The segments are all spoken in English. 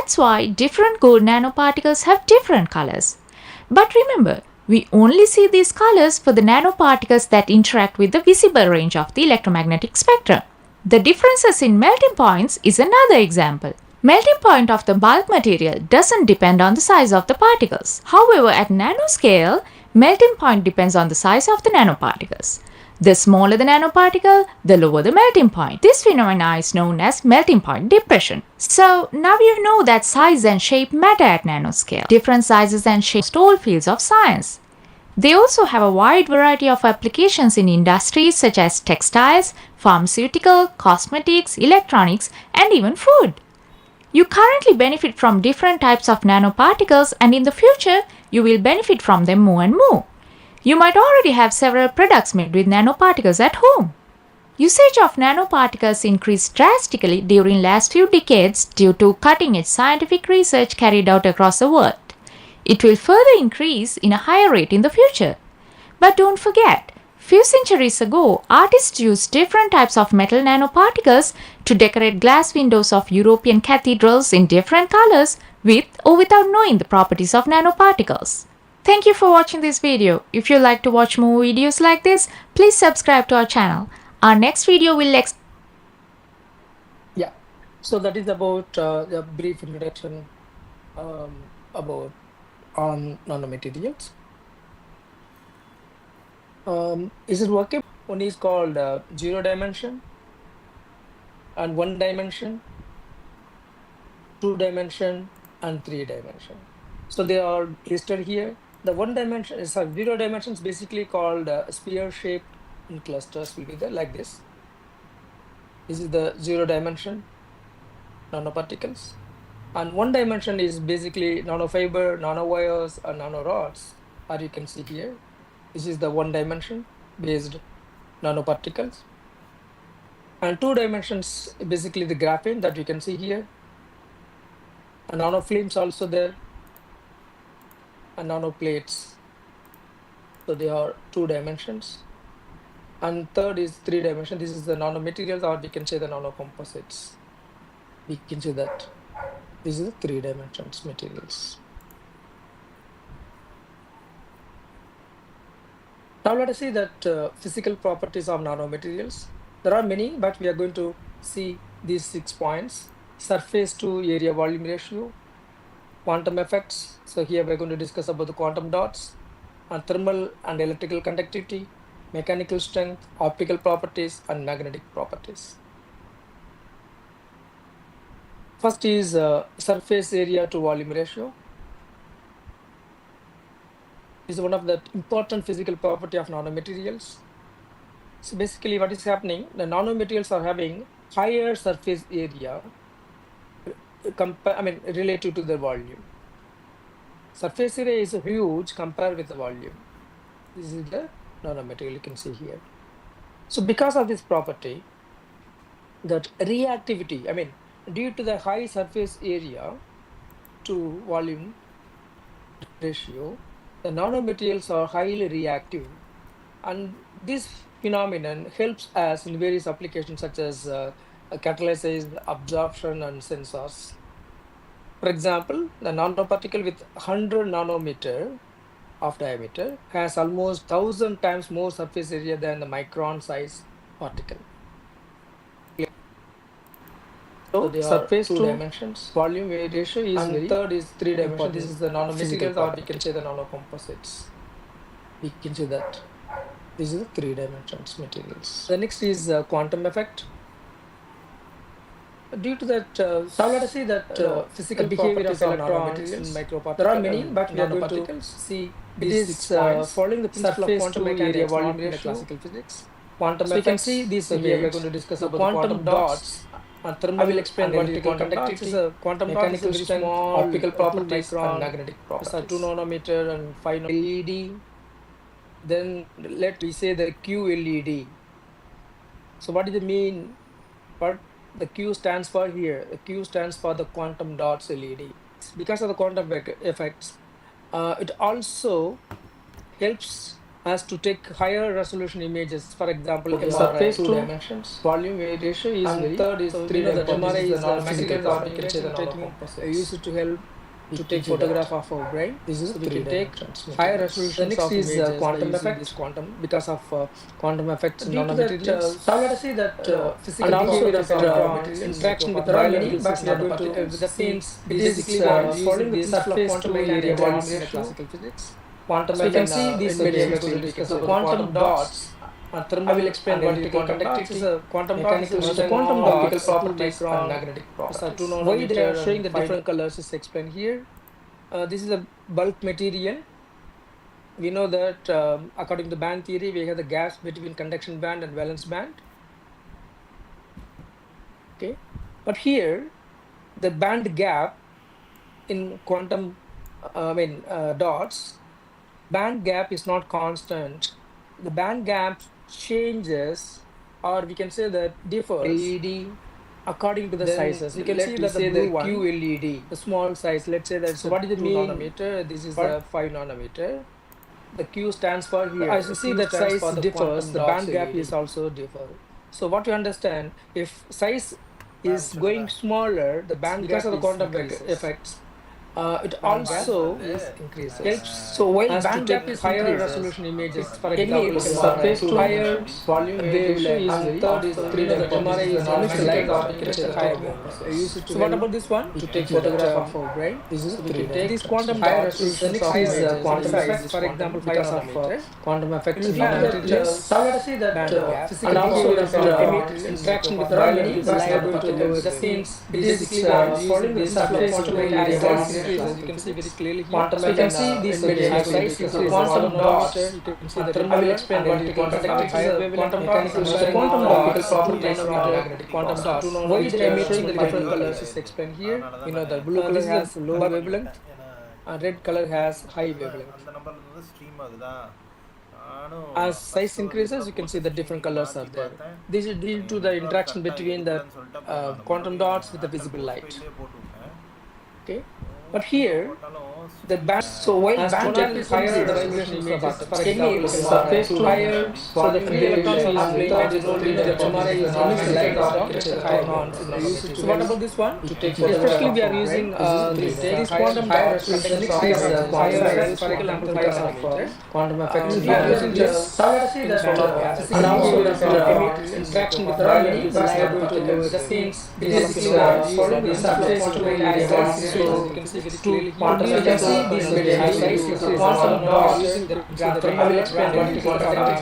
That's why different gold nanoparticles have different colors. But remember, we only see these colors for the nanoparticles that interact with the visible range of the electromagnetic spectrum. The differences in melting points is another example. Melting point of the bulk material doesn't depend on the size of the particles. However, at nanoscale, melting point depends on the size of the nanoparticles. The smaller the nanoparticle, the lower the melting point. This phenomena is known as melting point depression. So now you know that size and shape matter at nanoscale. Different sizes and shapes are all fields of science. They also have a wide variety of applications in industries such as textiles, pharmaceutical, cosmetics, electronics, and even food. You currently benefit from different types of nanoparticles, and in the future, you will benefit from them more and more. You might already have several products made with nanoparticles at home. Usage of nanoparticles increased drastically during last few decades due to cutting-edge scientific research carried out across the world. It will further increase in a higher rate in the future. But don't forget, few centuries ago, artists used different types of metal nanoparticles to decorate glass windows of European cathedrals in different colors with or without knowing the properties of nanoparticles. Thank you for watching this video. If you like to watch more videos like this, please subscribe to our channel. Our next video will Yeah, so that is about a brief introduction about on nanomaterials. Is it working? One is called 0 dimension and 1 dimension, 2 dimension and 3 dimension. So they are listed here. The 1 dimension is 0 dimension is basically called sphere shaped in clusters will be there like this. This is the 0 dimension nanoparticles. And 1 dimension is basically nanofiber, nanowires, and nanorods, or you can see here. This is the 1 dimension based nanoparticles. And 2 dimensions, basically the graphene that you can see here. And nanofilms also there. And nanoplates. So they are 2 dimensions. And third is 3 dimension. This is the nanomaterials, or we can say the nanocomposites. We can say that. This is the 3 dimensions materials. Now let us see that physical properties of nanomaterials. There are many, but we are going to see these 6 points. Surface to area volume ratio, quantum effects. So here we are going to discuss about the quantum dots, and thermal and electrical conductivity, mechanical strength, optical properties, and magnetic properties. First is surface area to volume ratio. Is one of the important physical property of nanomaterials. So basically what is happening, the nanomaterials are having higher surface area relative to their volume. Surface area is huge compared with the volume. This is the nanomaterial you can see here. So because of this property, that reactivity, due to the high surface area to volume ratio, the nanomaterials are highly reactive, and this phenomenon helps us in various applications such as catalysis, absorption, and sensors. For example, the nanoparticle with 100 nanometer of diameter has almost 1,000 times more surface area than the micron size particle. So they surface 2 dimensions, volume ratio is and third is 3 dimensions. This is the nanomaterials, or we can say the nanocomposites. We can say that this is the 3 dimensions materials. The next is quantum effect. Due to that, now let us see that physical behavior of electrons in microparticles. There are many, but we are going to see these 6 points. Following the principle of quantum mechanics, volume ratio, classical physics. Quantum effects. We can see these here. We are going to discuss about quantum dots. And thermal, I will explain what the quantum dots is. Quantum mechanical strength, optical properties, and magnetic properties. 2 nanometer and 5 nanometer LED. Then let me say the QLED. So what does it mean? What the Q stands for here? The Q stands for the quantum dots LED. Because of the quantum effects, it also helps as to take higher resolution images. For example, Okay, MRI, surface two to dimensions. volume weight ratio is And very. third is So three we know that dimensions. MRI This is is a a physical physical part. We can say the taking nanocomposites. used to help to It take gives you that. photograph of our brain. This is So we three can take dimensions higher materials. resolutions The next of is images by quantum using effect. this quantum because of quantum effects in Due to that, nanomaterials. now let us see that And physical also behavior that of materials. interaction with There are biological many, but we are going to systems. That see means it is basically following the this surface quantum to mechanics area volume in the ratio. classical physics. Quantum So you can see in these mediums mediums we will will discuss discuss about quantum dots. thermal I will explain and what is electrical quantum dots. conductivity, Is a quantum dot is mechanical the strength, quantum optical optical properties and micron. magnetic These are 2 properties. Why they are showing the and different colors is explained here. This is a bulk material. We know that according to band theory, we have the gaps between conduction band and valence band. Okay, but here the band gap in quantum, dots, band gap is not constant. The band gap changes, or we can say that differs LED. according to the Then sizes. You can let see we that the say blue the one, QLED. the small size, let's say that's So a what is the 2 mean? nanometer. This is What? the 5 nanometer. The Q stands for here. As you The see Q that stands size for the differs, quantum the dots band gap LED. is also differ. So what you understand, if size is going smaller, the band Because gap of the is quantum increases. effects. It Band gap also increases. helps. So while As to band take gap is higher higher resolution images, for example, example, MRI, surface to higher volume ratio is and very. third is So three we know that dimensions. MRI This is a almost physical like part. We can say the higher. nanocomposites. So what about this one? To Take take photograph photograph of our brain. This is So we three can take these dimensions. quantum Higher dots. resolution The of next is images quantum by effect, this for quantum example, because 5 of nanometer. quantum effects Due in to that, nanomaterials. now let us see that Band gap. physical And also behavior that of materials. interaction with There are many, biological but we are systems. going to lower That means it is basically following the this surface quantum to mechanics area volume increases. ratio. You can see very clearly here. Quantum So you can in, see these in mediums we will size discuss increases. about quantum dots. You can see that I will explain what is quantum dots. higher Is a quantum mechanical dots. strength, Quantum optical dots, properties, magnetic quantum dots. properties. Why Which they are showing emit the light different waves. colors is explained here. We know that blue color This is has a low bulk wavelength and red color has high wavelength. As size increases, you can see the different colors are there. This is due to the interaction between the quantum dots with the visible light. Okay, but here the band. So while as band gap is higher, the vibration images, for example, surface to higher. So the free electrons is playing major role in the MRI is almost like ions. So what about this one? Especially we are using these quantum dots. The next is quantum effects, for example, 5 nanometer. quantum effects. We are using this Now let us see in that solar gas. and also that Interaction with there are many, but we are biological going to lower that means it is following the surface to area volume ratio. you can see very clearly Quantum here. You can see effects these in mediums. mediums. Quantum dots using the I will explain what is quantum dots.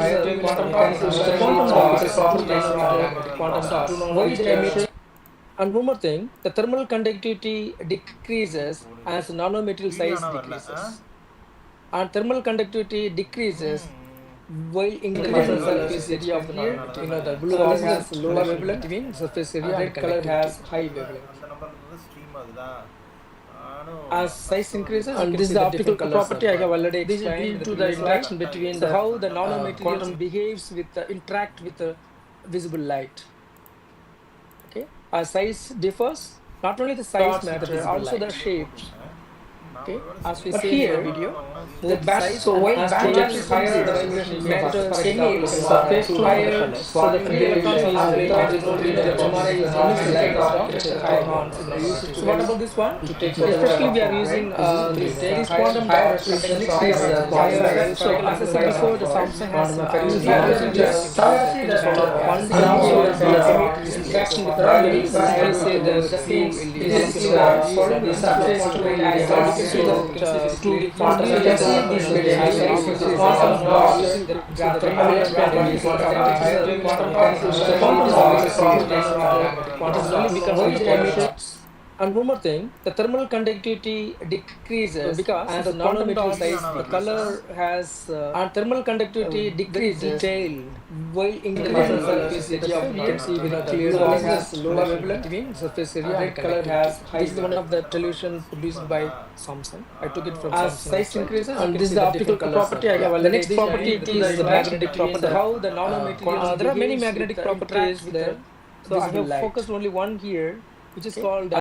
quantum optical properties quantum dots. Why they emit. And one more thing, the thermal conductivity decreases as nanomaterial size decreases. And thermal conductivity decreases while increasing surface area of the nanomaterial. You know, the blue color has low wavelength between surface area, red color has high wavelength. As size increases, and this is the optical property I have already explained. Due to the interaction between how the nanomaterial behaves with interact with the visible light. Okay, as size differs, not only the size matter, also the shapes. Okay, as we see here, in the video, the band. So while band gap is higher, the vibration matters. Surface to higher, so the free electrons is playing major role in the MRI is almost like ions. So what about this one? Especially we are using these quantum dots. The next is higher. So as I said before, the Samsung has we are using this interaction with the say the means it is following the surface to area volume. So to quantum these mediums, quantum dots using the quantum because they emit. And one more thing, the thermal conductivity decreases because as the nanometer size, the color has and thermal conductivity decreases while increasing surface area of, you can see with the clear color has low wavelength between surface area, red color has high. This is one of the television produced by Samsung. I took it from as Samsung size increases, and this is the optical property I have already. The next property is the magnetic property. How the nanomaterials there are many magnetic properties there. So I have focused only one here, which is called